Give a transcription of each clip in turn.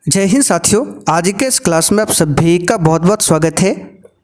जय हिंद साथियों, आज के इस क्लास में आप सभी का बहुत बहुत स्वागत है।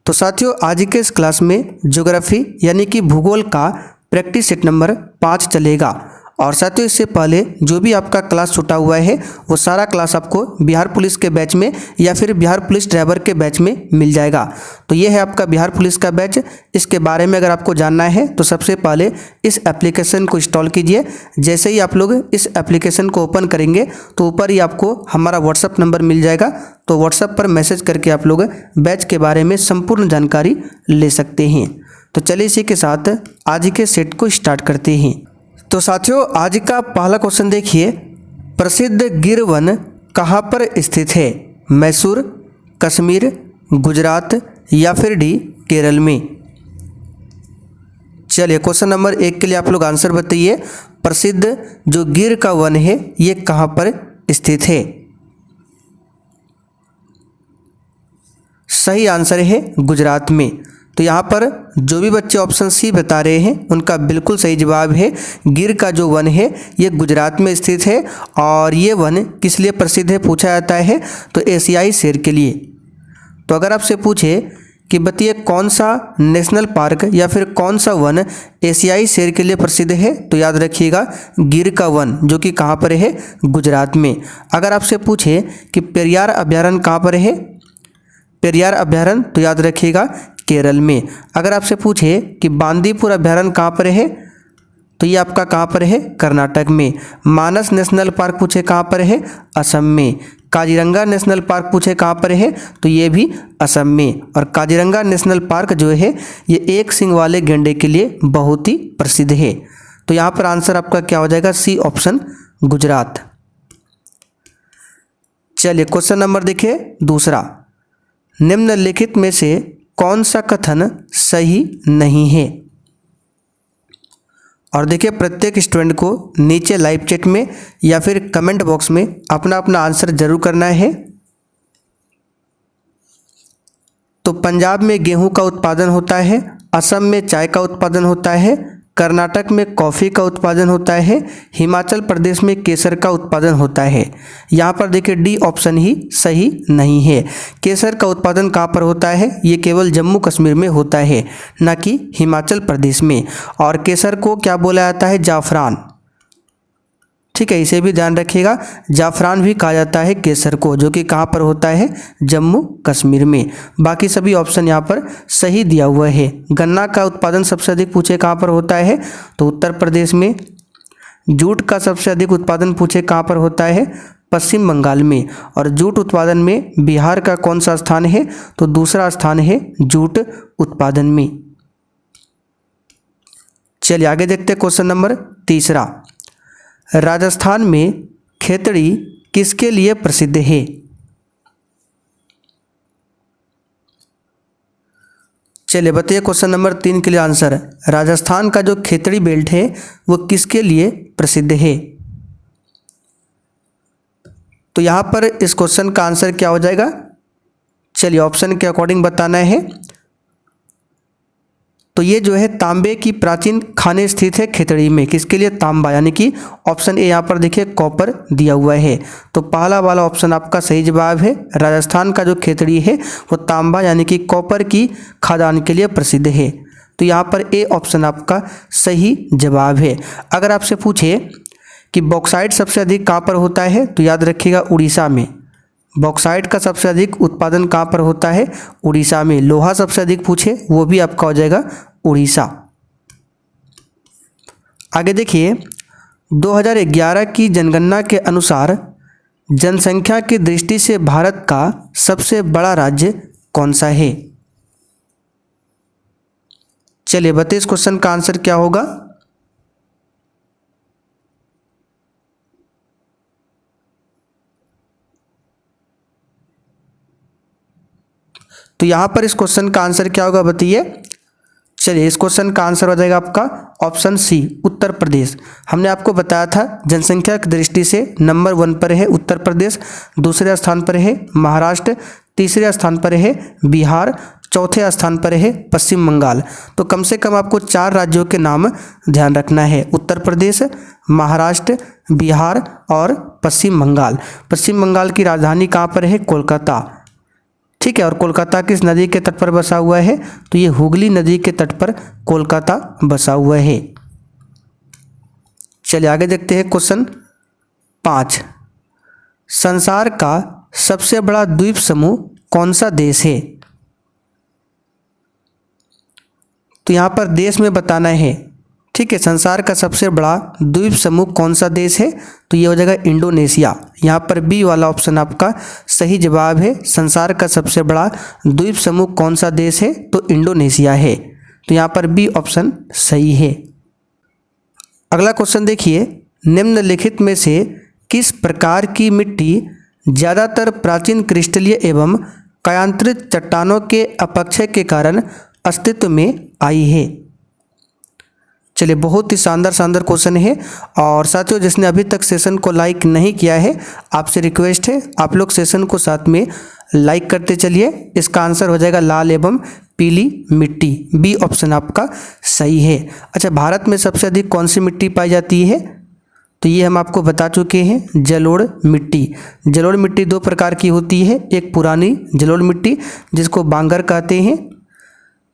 तो साथियों, आज के इस क्लास में ज्योग्राफी यानी कि भूगोल का प्रैक्टिस सेट नंबर 5 चलेगा। और साथियों, इससे पहले जो भी आपका क्लास छूटा हुआ है वो सारा क्लास आपको बिहार पुलिस के बैच में या फिर बिहार पुलिस ड्राइवर के बैच में मिल जाएगा। तो ये है आपका बिहार पुलिस का बैच। इसके बारे में अगर आपको जानना है तो सबसे पहले इस एप्लीकेशन को इंस्टॉल कीजिए। जैसे ही आप लोग इस एप्लीकेशन को ओपन करेंगे तो ऊपर ही आपको हमारा व्हाट्सअप नंबर मिल जाएगा। तो व्हाट्सअप पर मैसेज करके आप लोग बैच के बारे में संपूर्ण जानकारी ले सकते हैं। तो चलिए इसी के साथ आज के सेट को स्टार्ट करते हैं। तो साथियों, आज का पहला क्वेश्चन देखिए, प्रसिद्ध गिर वन कहाँ पर स्थित है? मैसूर, कश्मीर, गुजरात या फिर डी केरल में? चलिए क्वेश्चन नंबर 1 के लिए आप लोग आंसर बताइए। प्रसिद्ध जो गिर का वन है ये कहाँ पर स्थित है? सही आंसर है गुजरात में। तो यहाँ पर जो भी बच्चे ऑप्शन सी बता रहे हैं उनका बिल्कुल सही जवाब है। गिर का जो वन है ये गुजरात में स्थित है। और ये वन किस लिए प्रसिद्ध है पूछा जाता है तो एशियाई शेर के लिए। तो अगर आपसे पूछे कि बताइए कौन सा नेशनल पार्क या फिर कौन सा वन एशियाई शेर के लिए प्रसिद्ध है, तो याद रखिएगा गिर का वन, जो कि कहाँ पर है? गुजरात में। अगर आपसे पूछे कि पेरियार अभ्यारण्य कहाँ पर है? पेरियार अभ्यारण्य, तो याद रखिएगा केरल में। अगर आपसे पूछे कि बांदीपुर अभ्यारण्य कहाँ पर है, तो ये आपका कहाँ पर है? कर्नाटक में। मानस नेशनल पार्क पूछे कहाँ पर है? असम में। काजीरंगा नेशनल पार्क पूछे कहाँ पर है, तो ये भी असम में। और काजीरंगा नेशनल पार्क जो है ये एक सींग वाले गैंडे के लिए बहुत ही प्रसिद्ध है। तो यहाँ पर आंसर आपका क्या हो जाएगा? C option, Gujarat. चलिए क्वेश्चन नंबर देखिए दूसरा, निम्नलिखित में से कौन सा कथन सही नहीं है? और देखिए प्रत्येक स्टूडेंट को नीचे लाइव चैट में या फिर कमेंट बॉक्स में अपना अपना आंसर जरूर करना है। तो पंजाब में गेहूं का उत्पादन होता है, असम में चाय का उत्पादन होता है, कर्नाटक में कॉफ़ी का उत्पादन होता है, हिमाचल प्रदेश में केसर का उत्पादन होता है। यहाँ पर देखिए डी ऑप्शन ही सही नहीं है। केसर का उत्पादन कहाँ पर होता है? ये केवल जम्मू कश्मीर में होता है, ना कि हिमाचल प्रदेश में। और केसर को क्या बोला जाता है? जाफरान। ठीक है, इसे भी ध्यान रखिएगा। जाफरान भी कहा जाता है केसर को, जो कि कहाँ पर होता है? जम्मू कश्मीर में। बाकी सभी ऑप्शन यहाँ पर सही दिया हुआ है। गन्ना का उत्पादन सबसे अधिक पूछे कहाँ पर होता है, तो उत्तर प्रदेश में। जूट का सबसे अधिक उत्पादन पूछे कहाँ पर होता है? पश्चिम बंगाल में। और जूट उत्पादन में बिहार का कौन सा स्थान है, तो दूसरा स्थान है जूट उत्पादन में। चलिए आगे देखते हैं क्वेश्चन नंबर तीसरा, राजस्थान में खेतड़ी किसके लिए प्रसिद्ध है? चलिए बताइए क्वेश्चन नंबर 3 के लिए आंसर। राजस्थान का जो खेतड़ी बेल्ट है वो किसके लिए प्रसिद्ध है? तो यहाँ पर इस क्वेश्चन का आंसर क्या हो जाएगा? चलिए ऑप्शन के अकॉर्डिंग बताना है। तो ये जो है तांबे की प्राचीन खाने स्थित है खेतड़ी में। किसके लिए? तांबा, यानी कि ऑप्शन ए यहाँ पर देखिए कॉपर दिया हुआ है। तो पहला वाला ऑप्शन आपका सही जवाब है। राजस्थान का जो खेतड़ी है वो तांबा यानी कि कॉपर की खदान के लिए प्रसिद्ध है। तो यहाँ पर ए ऑप्शन आपका सही जवाब है। अगर आपसे पूछे कि बॉक्साइट सबसे अधिक कहाँ पर होता है, तो याद रखिएगा उड़ीसा में। बॉक्साइट का सबसे अधिक उत्पादन कहाँ पर होता है? उड़ीसा में। लोहा सबसे अधिक पूछे वो भी आपका हो जाएगा उड़ीसा। आगे देखिए, 2011 की जनगणना के अनुसार जनसंख्या की दृष्टि से भारत का सबसे बड़ा राज्य कौन सा है? चलिए बताइए इस क्वेश्चन का आंसर क्या होगा? तो यहाँ पर इस क्वेश्चन का आंसर क्या होगा बताइए। चलिए इस क्वेश्चन का आंसर हो जाएगा आपका ऑप्शन सी, उत्तर प्रदेश। हमने आपको बताया था जनसंख्या की दृष्टि से नंबर 1 पर है उत्तर प्रदेश, दूसरे स्थान पर है महाराष्ट्र, तीसरे स्थान पर है बिहार, चौथे स्थान पर है पश्चिम बंगाल। तो कम से कम आपको 4 राज्यों के नाम ध्यान रखना है, उत्तर प्रदेश, महाराष्ट्र, बिहार और पश्चिम बंगाल। पश्चिम बंगाल की राजधानी कहाँ पर है? कोलकाता। ठीक है, और कोलकाता किस नदी के तट पर बसा हुआ है? तो ये हुगली नदी के तट पर कोलकाता बसा हुआ है। चलिए आगे देखते हैं क्वेश्चन 5। संसार का सबसे बड़ा द्वीप समूह कौन सा देश है? तो यहाँ पर देश में बताना है। ठीक है, संसार का सबसे बड़ा द्वीप समूह कौन सा देश है? तो ये हो जाएगा इंडोनेशिया। यहाँ पर बी वाला ऑप्शन आपका सही जवाब है। संसार का सबसे बड़ा द्वीप समूह कौन सा देश है? तो इंडोनेशिया है। तो यहाँ पर बी ऑप्शन सही है। अगला क्वेश्चन देखिए, निम्नलिखित में से किस प्रकार की मिट्टी ज़्यादातर प्राचीन क्रिस्टलीय एवं कायांतरित चट्टानों के अपक्षय के कारण अस्तित्व में आई है? चलिए, बहुत ही शानदार क्वेश्चन है। और साथियों, जिसने अभी तक सेशन को लाइक नहीं किया है, आपसे रिक्वेस्ट है आप लोग सेशन को साथ में लाइक करते चलिए। इसका आंसर हो जाएगा लाल एवं पीली मिट्टी। बी ऑप्शन आपका सही है। अच्छा, भारत में सबसे अधिक कौन सी मिट्टी पाई जाती है? तो ये हम आपको बता चुके हैं, जलोढ़ मिट्टी। जलोढ़ मिट्टी दो प्रकार की होती है, एक पुरानी जलोढ़ मिट्टी जिसको बांगर कहते हैं,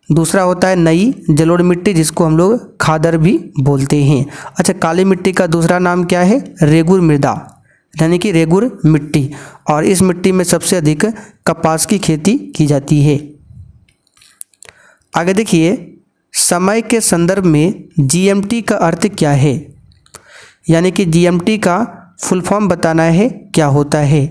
दूसरा होता है नई जलोढ़ मिट्टी जिसको हम लोग खादर भी बोलते हैं। अच्छा, काली मिट्टी का दूसरा नाम क्या है? रेगुर मृदा, यानी कि रेगुर मिट्टी। और इस मिट्टी में सबसे अधिक कपास की खेती की जाती है। आगे देखिए, समय के संदर्भ में जीएमटी का अर्थ क्या है? यानी कि जीएमटी का फुल फॉर्म बताना है, क्या होता है?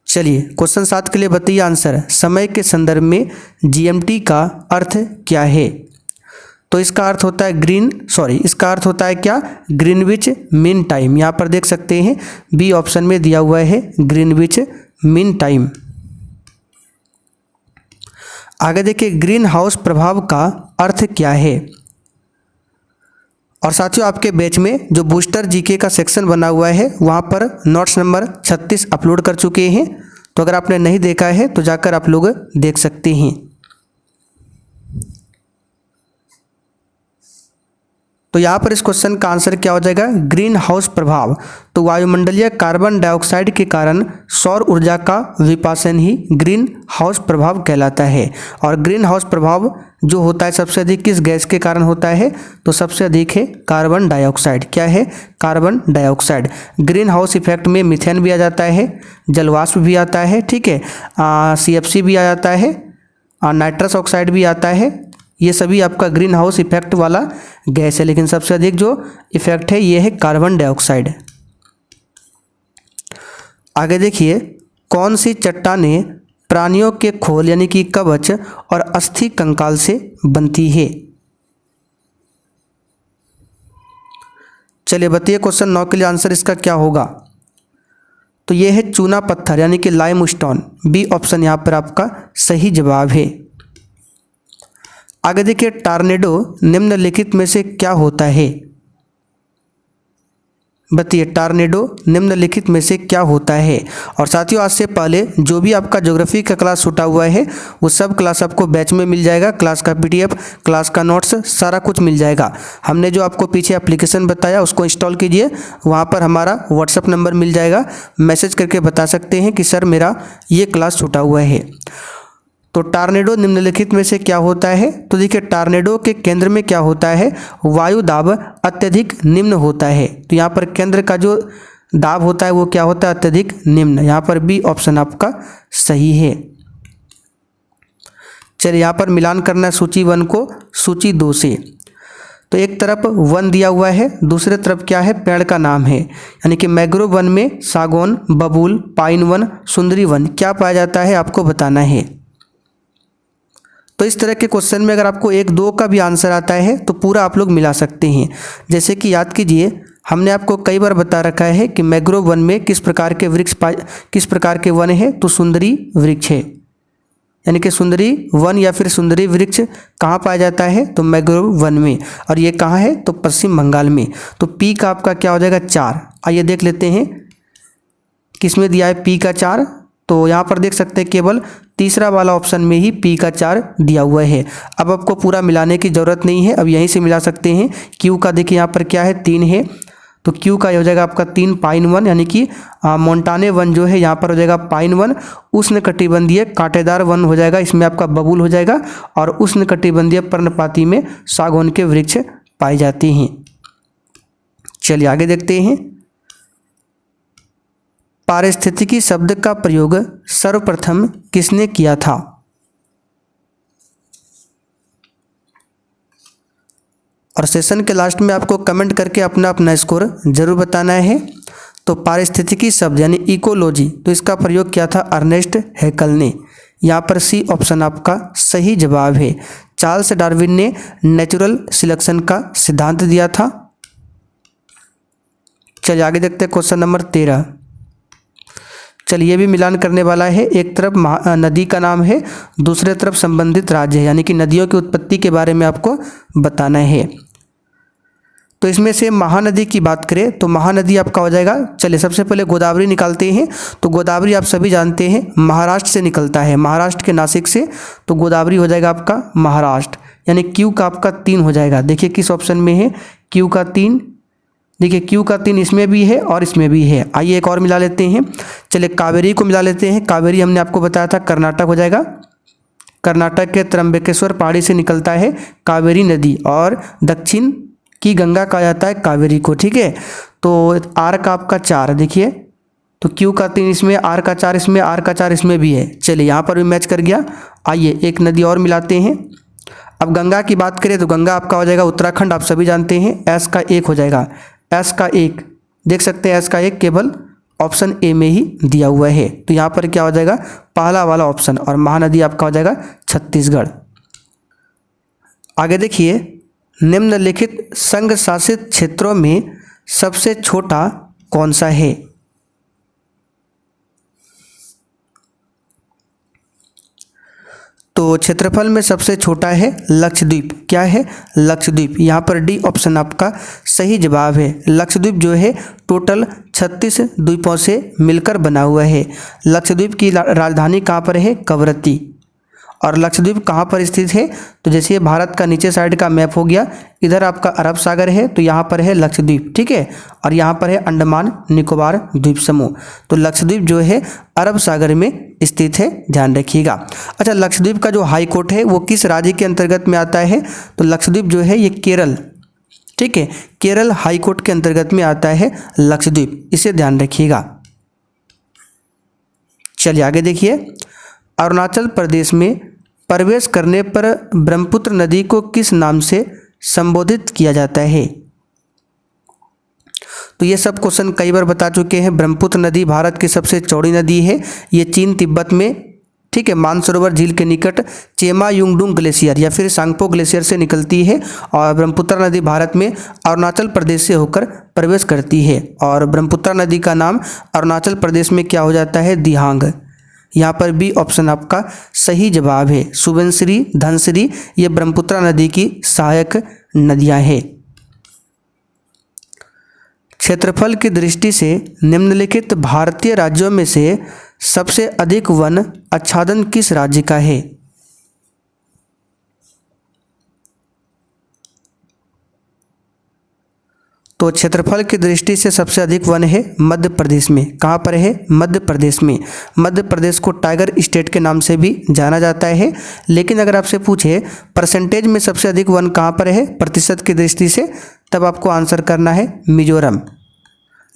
चलिए, क्वेश्चन 7 के लिए बताइए आंसर। समय के संदर्भ में जीएमटी का अर्थ क्या है? तो इसका अर्थ होता है इसका अर्थ होता है क्या? Greenwich mean time. यहाँ पर देख सकते हैं बी ऑप्शन में दिया हुआ है ग्रीनविच मीन टाइम। आगे देखिए, ग्रीन हाउस प्रभाव का अर्थ क्या है? और साथियों, आपके बैच में जो बूस्टर जीके का सेक्शन बना हुआ है वहाँ पर नोट्स नंबर 36 अपलोड कर चुके हैं। तो अगर आपने नहीं देखा है तो जाकर आप लोग देख सकते हैं। तो यहाँ पर इस क्वेश्चन का आंसर क्या हो जाएगा? ग्रीन हाउस प्रभाव। तो वायुमंडलीय कार्बन डाइऑक्साइड के कारण सौर ऊर्जा का विपासन ही ग्रीन हाउस प्रभाव कहलाता है। और ग्रीन हाउस प्रभाव जो होता है सबसे अधिक किस गैस के कारण होता है? तो सबसे अधिक है कार्बन डाइऑक्साइड। क्या है? Carbon dioxide. Green house effect में मीथेन भी आ जाता है, जलवाष्प भी आता है, ठीक है, CFC भी आ जाता है, नाइट्रस ऑक्साइड भी आता है। ये सभी आपका ग्रीन हाउस इफेक्ट वाला गैस है, लेकिन सबसे अधिक जो इफेक्ट है ये है कार्बन डाइऑक्साइड। आगे देखिए, कौन सी चट्टानें प्राणियों के खोल यानी कि कवच और अस्थि कंकाल से बनती है? चलिए बताइए, क्वेश्चन 9 के लिए आंसर इसका क्या होगा? तो ये है चूना पत्थर यानी कि लाइमस्टोन। बी ऑप्शन यहाँ पर आपका सही जवाब है। आगे देखिए, टॉर्नेडो निम्नलिखित में से क्या होता है? बताइए, टॉर्नेडो निम्नलिखित में से क्या होता है? और साथियों, आज से पहले जो भी आपका ज्योग्राफी का क्लास छूटा हुआ है वो सब क्लास आपको बैच में मिल जाएगा। क्लास का PDF, क्लास का नोट्स, सारा कुछ मिल जाएगा। हमने जो आपको पीछे एप्लीकेशन बताया उसको इंस्टॉल कीजिए, वहाँ पर हमारा व्हाट्सअप नंबर मिल जाएगा। मैसेज करके बता सकते हैं कि सर मेरा ये क्लास छूटा हुआ है। तो टॉर्नेडो निम्नलिखित में से क्या होता है? तो देखिए, टॉर्नेडो के केंद्र में क्या होता है? वायु दाब अत्यधिक निम्न होता है। तो यहाँ पर केंद्र का जो दाब होता है वो क्या होता है? अत्यधिक निम्न। यहाँ पर बी ऑप्शन आपका सही है। चलिए, यहाँ पर मिलान करना है सूची 1 को सूची 2 से। तो एक तरफ वन दिया हुआ है, दूसरे तरफ क्या है? पेड़ का नाम है, यानी कि मैंग्रोव वन में सागौन, बबूल, पाइन वन, सुंदरी वन क्या पाया जाता है आपको बताना है। तो इस तरह के क्वेश्चन में अगर आपको 1-2 का भी आंसर आता है तो पूरा आप लोग मिला सकते हैं। जैसे कि याद कीजिए, हमने आपको कई बार बता रखा है कि मैंग्रोव वन में किस प्रकार के वन है? तो सुंदरी वृक्ष है, यानी कि सुंदरी वन या फिर सुंदरी वृक्ष कहाँ पाया जाता है? तो मैंग्रोव वन में। और ये कहाँ है? तो पश्चिम बंगाल में। तो पी का आपका क्या हो जाएगा? 4। आइए देख लेते हैं किस में दिया है पी का 4। तो यहाँ पर देख सकते हैं केवल तीसरा वाला ऑप्शन में ही P का 4 दिया हुआ है। अब आपको पूरा मिलाने की ज़रूरत नहीं है, अब यहीं से मिला सकते हैं। Q का देखिए यहाँ पर क्या है 3 है, तो Q का हो जाएगा आपका 3 पाइन 1, यानी कि मोंटाने वन जो है यहाँ पर हो जाएगा पाइन 1। उष्णकटिबंधीय कांटेदार वन हो जाएगा, इसमें आपका बबूल हो जाएगा। और उष्णकटिबंधीय पर्णपाती में सागौन के वृक्ष पाए जाते हैं। चलिए आगे देखते हैं। पारिस्थितिकी शब्द का प्रयोग सर्वप्रथम किसने किया था? और सेशन के लास्ट में आपको कमेंट करके अपना अपना स्कोर जरूर बताना है। तो पारिस्थितिकी शब्द यानी इकोलॉजी, तो इसका प्रयोग किया था अर्नेस्ट हैकल ने। यहाँ पर सी ऑप्शन आपका सही जवाब है। चार्ल्स डार्विन ने नेचुरल सिलेक्शन का सिद्धांत दिया था। चलिए आगे देखते हैं क्वेश्चन नंबर 13। चलिए ये भी मिलान करने वाला है। एक तरफ नदी का नाम है, दूसरे तरफ संबंधित राज्य है, यानी कि नदियों की उत्पत्ति के बारे में आपको बताना है। तो इसमें से महानदी की बात करें तो महानदी आपका हो जाएगा, चलिए सबसे पहले गोदावरी निकालते हैं। तो गोदावरी आप सभी जानते हैं महाराष्ट्र से निकलता है, महाराष्ट्र के नासिक से। तो गोदावरी हो जाएगा आपका महाराष्ट्र, यानी क्यू का आपका 3 हो जाएगा। देखिए किस ऑप्शन में है क्यू का 3। देखिए क्यू का 3 इसमें भी है और इसमें भी है। आइए एक और मिला लेते हैं। चलिए कावेरी को मिला लेते हैं। कावेरी हमने आपको बताया था कर्नाटक हो जाएगा। कर्नाटक के त्र्यंबकेश्वर पहाड़ी से निकलता है कावेरी नदी, और दक्षिण की गंगा कहा जाता है कावेरी को, ठीक है। तो आर का आपका 4 देखिए, तो क्यू का 3 इसमें, आर का 4 इसमें, आर का 4 इसमें भी है। चलिए यहाँ पर भी मैच कर गया। आइए एक नदी और मिलाते हैं। अब गंगा की बात करें तो गंगा आपका हो जाएगा उत्तराखंड, आप सभी जानते हैं। एस का 1 हो जाएगा, एस का 1 देख सकते हैं, एस का 1 केवल ऑप्शन ए में ही दिया हुआ है। तो यहाँ पर क्या हो जाएगा पहला वाला ऑप्शन, और महानदी आपका हो जाएगा छत्तीसगढ़। आगे देखिए, निम्नलिखित संघ शासित क्षेत्रों में सबसे छोटा कौन सा है? तो क्षेत्रफल में सबसे छोटा है लक्षद्वीप। क्या है? लक्षद्वीप। यहाँ पर डी ऑप्शन आपका सही जवाब है। लक्षद्वीप जो है टोटल 36 द्वीपों से मिलकर बना हुआ है। लक्षद्वीप की राजधानी कहाँ पर है? कवरत्ती। और लक्षद्वीप कहाँ पर स्थित है? तो जैसे ये भारत का नीचे साइड का मैप हो गया, इधर आपका अरब सागर है, तो यहाँ पर है लक्षद्वीप, ठीक है। और यहाँ पर है अंडमान निकोबार द्वीप समूह। तो लक्षद्वीप जो है अरब सागर में स्थित है, ध्यान रखिएगा। अच्छा, लक्षद्वीप का जो हाई कोर्ट है वो किस राज्य के अंतर्गत में आता है? तो लक्षद्वीप जो है ये केरल, ठीक है, केरल हाई कोर्ट के अंतर्गत में आता है लक्षद्वीप, इसे ध्यान रखिएगा। चलिए आगे देखिए, अरुणाचल प्रदेश में प्रवेश करने पर ब्रह्मपुत्र नदी को किस नाम से संबोधित किया जाता है? तो ये सब क्वेश्चन कई बार बता चुके हैं। ब्रह्मपुत्र नदी भारत की सबसे चौड़ी नदी है। ये चीन तिब्बत में, ठीक है, मानसरोवर झील के निकट चेमा युंगडुंग ग्लेशियर या फिर सांगपो ग्लेशियर से निकलती है। और ब्रह्मपुत्र नदी भारत में अरुणाचल प्रदेश से होकर प्रवेश करती है। और ब्रह्मपुत्र नदी का नाम अरुणाचल प्रदेश में क्या हो जाता है? दिहांग। यहाँ पर बी ऑप्शन आपका सही जवाब है। सुबनसिरी, धनसिरी ये ब्रह्मपुत्र नदी की सहायक नदियाँ हैं। क्षेत्रफल की दृष्टि से निम्नलिखित भारतीय राज्यों में से सबसे अधिक वन आच्छादन किस राज्य का है? तो क्षेत्रफल की दृष्टि से सबसे अधिक वन है मध्य प्रदेश में। कहाँ पर है? मध्य प्रदेश में। मध्य प्रदेश को टाइगर स्टेट के नाम से भी जाना जाता है। लेकिन अगर आपसे पूछे परसेंटेज में सबसे अधिक वन कहाँ पर है प्रतिशत की दृष्टि से, तब आपको आंसर करना है मिजोरम।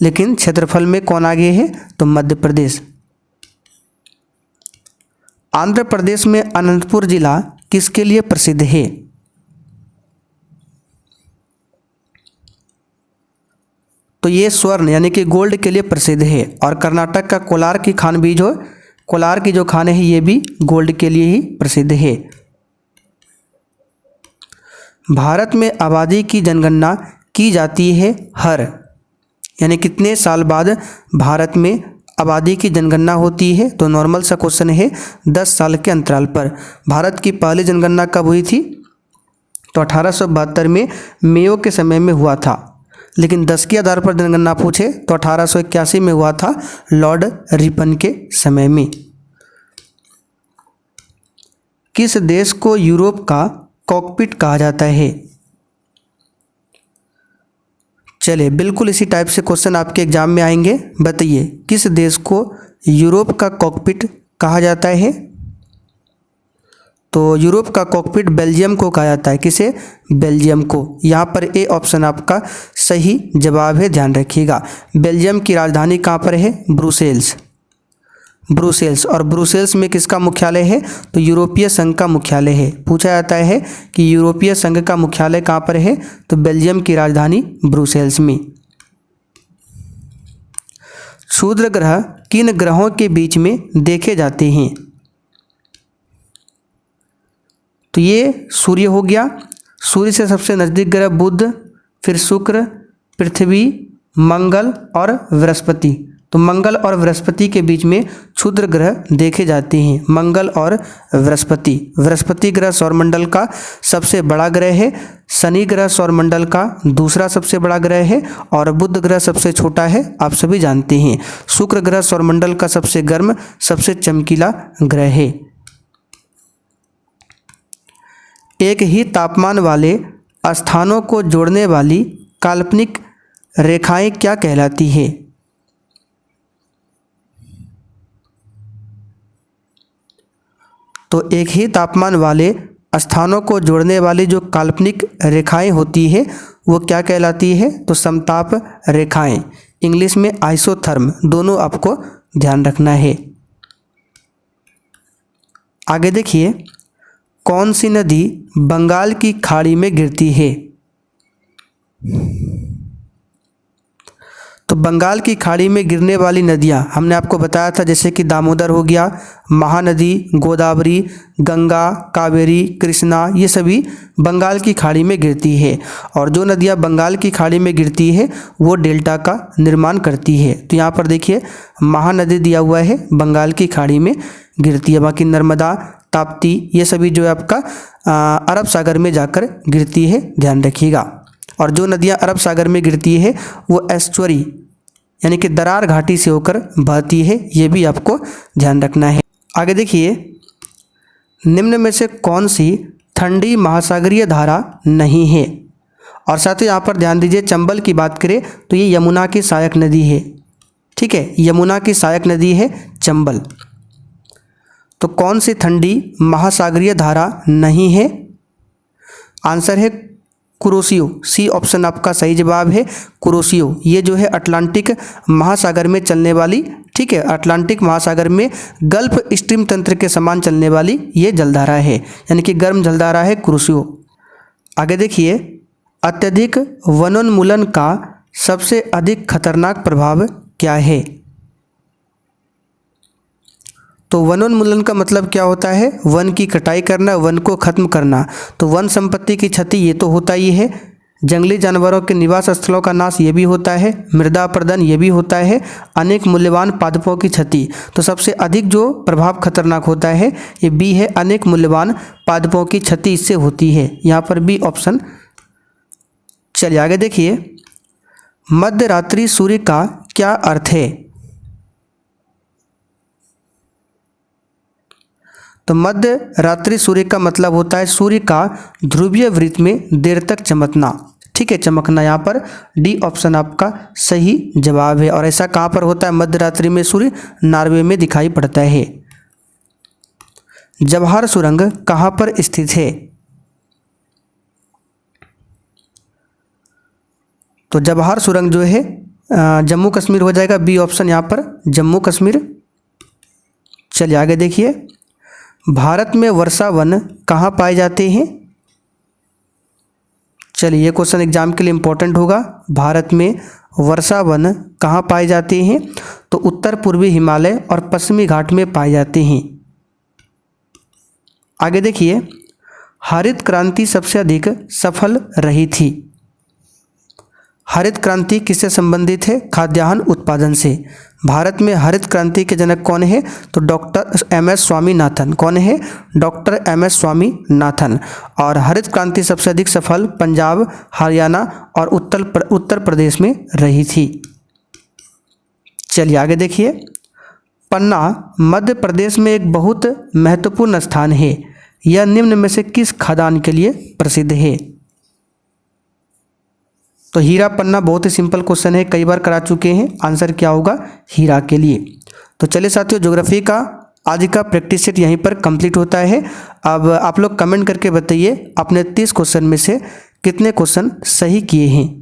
लेकिन क्षेत्रफल में कौन आगे है? तो मध्य प्रदेश। आंध्र प्रदेश में अनंतपुर जिला किसके लिए प्रसिद्ध है? तो ये स्वर्ण यानी कि गोल्ड के लिए प्रसिद्ध है। और कर्नाटक का कोलार की खान भी जो कोलार की जो खान है ये भी गोल्ड के लिए ही प्रसिद्ध है। भारत में आबादी की जनगणना की जाती है हर, यानी कितने साल बाद भारत में आबादी की जनगणना होती है? तो नॉर्मल सा क्वेश्चन है, 10 साल के अंतराल पर। भारत की पहली जनगणना कब हुई थी? तो 1872 में मेयो के समय में हुआ था। लेकिन 10 के आधार पर जनगणना पूछे तो 1881 में हुआ था लॉर्ड रिपन के समय में। किस देश को यूरोप का कॉकपिट कहा जाता है? चलिए, बिल्कुल इसी टाइप से क्वेश्चन आपके एग्जाम में आएंगे। बताइए किस देश को यूरोप का कॉकपिट कहा जाता है? तो यूरोप का कॉकपिट बेल्जियम को कहा जाता है। किसे? बेल्जियम को। यहाँ पर ए ऑप्शन आपका सही जवाब है, ध्यान रखिएगा। बेल्जियम की राजधानी कहाँ पर है? ब्रुसेल्स। ब्रुसेल्स। और ब्रुसेल्स में किसका मुख्यालय है? तो यूरोपीय संघ का मुख्यालय है। पूछा जाता है कि यूरोपीय संघ का मुख्यालय कहाँ पर है? तो बेल्जियम की राजधानी ब्रुसेल्स में। क्षुद्र ग्रह किन ग्रहों के बीच में देखे जाते हैं? तो ये सूर्य हो गया, सूर्य से सबसे नज़दीक ग्रह बुध, फिर शुक्र, पृथ्वी, मंगल और बृहस्पति। तो मंगल और बृहस्पति के बीच में क्षुद्र ग्रह देखे जाते हैं, मंगल और बृहस्पति। बृहस्पति ग्रह सौरमंडल का सबसे बड़ा ग्रह है, शनि ग्रह सौरमंडल का दूसरा सबसे बड़ा ग्रह है और बुध ग्रह सबसे छोटा है, आप सभी जानते हैं। शुक्र ग्रह सौरमंडल का सबसे गर्म, सबसे चमकीला ग्रह है। एक ही तापमान वाले स्थानों को जोड़ने वाली काल्पनिक रेखाएं क्या कहलाती है? तो एक ही तापमान वाले स्थानों को जोड़ने वाली जो काल्पनिक रेखाएं होती है वो क्या कहलाती है? तो समताप रेखाएं, इंग्लिश में आइसोथर्म, दोनों आपको ध्यान रखना है। आगे देखिए, कौन सी नदी बंगाल की खाड़ी में गिरती है? तो बंगाल की खाड़ी में गिरने वाली नदियां हमने आपको बताया था, जैसे कि दामोदर हो गया, महानदी, गोदावरी, गंगा, कावेरी, कृष्णा, ये सभी बंगाल की खाड़ी में गिरती है। और जो नदियां बंगाल की खाड़ी में गिरती है वो डेल्टा का निर्माण करती है। तो यहाँ पर देखिए महानदी दिया हुआ है, बंगाल की खाड़ी में गिरती है। बाकी नर्मदा, ताप्ती, ये सभी जो है आपका अरब सागर में जाकर गिरती है, ध्यान रखिएगा। और जो नदियां अरब सागर में गिरती है वो एस्चुअरी यानी कि दरार घाटी से होकर बहती है, ये भी आपको ध्यान रखना है। आगे देखिए, निम्न में से कौन सी ठंडी महासागरीय धारा नहीं है? और साथ ही यहाँ पर ध्यान दीजिए, चंबल की बात करें तो ये यमुना की सहायक नदी है। ठीक है, यमुना की सहायक नदी है चंबल। तो कौन सी ठंडी महासागरीय धारा नहीं है? आंसर है कुरोशियो। सी ऑप्शन आपका सही जवाब है, कुरोशियो। ये जो है अटलांटिक महासागर में चलने वाली, ठीक है, अटलांटिक महासागर में गल्फ स्ट्रीम तंत्र के समान चलने वाली ये जलधारा है, यानी कि गर्म जलधारा है कुरोशियो। आगे देखिए, अत्यधिक वनोन्मूलन का सबसे अधिक खतरनाक प्रभाव क्या है? तो वनोन्मूलन का मतलब क्या होता है? वन की कटाई करना, वन को खत्म करना। तो वन संपत्ति की क्षति ये तो होता ही है, जंगली जानवरों के निवास स्थलों का नाश ये भी होता है, मृदा अपरदन ये भी होता है, अनेक मूल्यवान पादपों की क्षति। तो सबसे अधिक जो प्रभाव खतरनाक होता है ये बी है, अनेक मूल्यवान पादपों की क्षति इससे होती है। यहाँ पर बी ऑप्शन। चलिए आगे देखिए, मध्य रात्रि सूर्य का क्या अर्थ है? तो मध्य रात्रि सूर्य का मतलब होता है सूर्य का ध्रुवीय वृत्त में देर तक चमकना। ठीक है, चमकना। यहाँ पर डी ऑप्शन आपका सही जवाब है। और ऐसा कहाँ पर होता है? मध्य रात्रि में सूर्य नॉर्वे में दिखाई पड़ता है। जवाहर सुरंग कहाँ पर स्थित है? तो जवाहर सुरंग जो है जम्मू कश्मीर हो जाएगा, बी ऑप्शन यहाँ पर जम्मू कश्मीर। चलिए आगे देखिए, भारत में वर्षा वन कहाँ पाए जाते हैं? चलिए ये क्वेश्चन एग्जाम के लिए इम्पोर्टेंट होगा। भारत में वर्षा वन कहाँ पाए जाते हैं? तो उत्तर पूर्वी हिमालय और पश्चिमी घाट में पाए जाते हैं। आगे देखिए, हरित क्रांति सबसे अधिक सफल रही थी। हरित क्रांति किससे संबंधित है? खाद्यान्न उत्पादन से। भारत में हरित क्रांति के जनक कौन है? तो डॉक्टर एम.एस. स्वामीनाथन। कौन है? Doctor M S. स्वामीनाथन। और हरित क्रांति सबसे अधिक सफल पंजाब, हरियाणा और उत्तर प्रदेश में रही थी। चलिए आगे देखिए। पन्ना मध्य प्रदेश में एक बहुत महत्वपूर्ण स्थान है। यह निम्न में से किस खदान के लिए प्रसिद्ध है? तो हीरा पन्ना बहुत ही सिंपल क्वेश्चन है, कई बार करा चुके हैं। आंसर क्या होगा? हीरा के लिए। तो चलिए साथियों, ज्योग्राफी का आज का प्रैक्टिस सेट यहीं पर कंप्लीट होता है। अब आप लोग कमेंट करके बताइए आपने 30 क्वेश्चन में से कितने क्वेश्चन सही किए हैं।